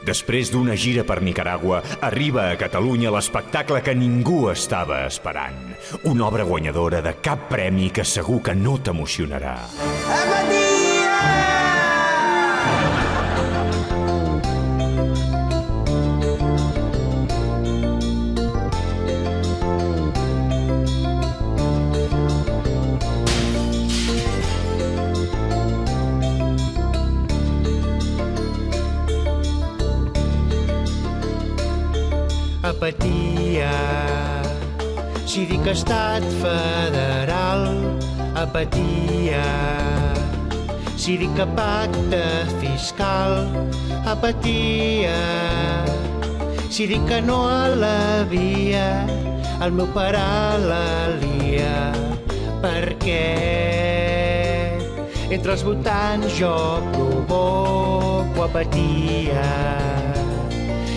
Després d'una gira per Nicaragua, arriba a Catalunya l'espectacle que ningú estava esperant. Una obra guanyadora de cap premi que segur que no t'emocionarà. Apatia, si dic estat federal. Apatia, si dic que pacte fiscal. Apatia, si dic que no a la via. El meu pare la lia. Perquè entre els votants jo provoco apatia.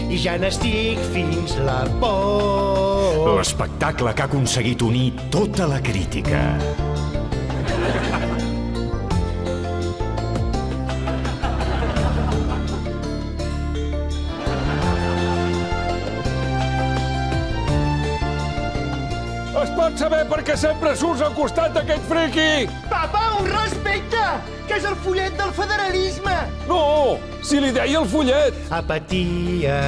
I ja n'estic fins la por. L'espectacle que ha aconseguit unir tota la crítica. Es pot saber per què sempre surts al costat d'aquest friqui? Papa, un respecte! Que és el fullet del federalisme! No, si li deia el fullet. Apatia,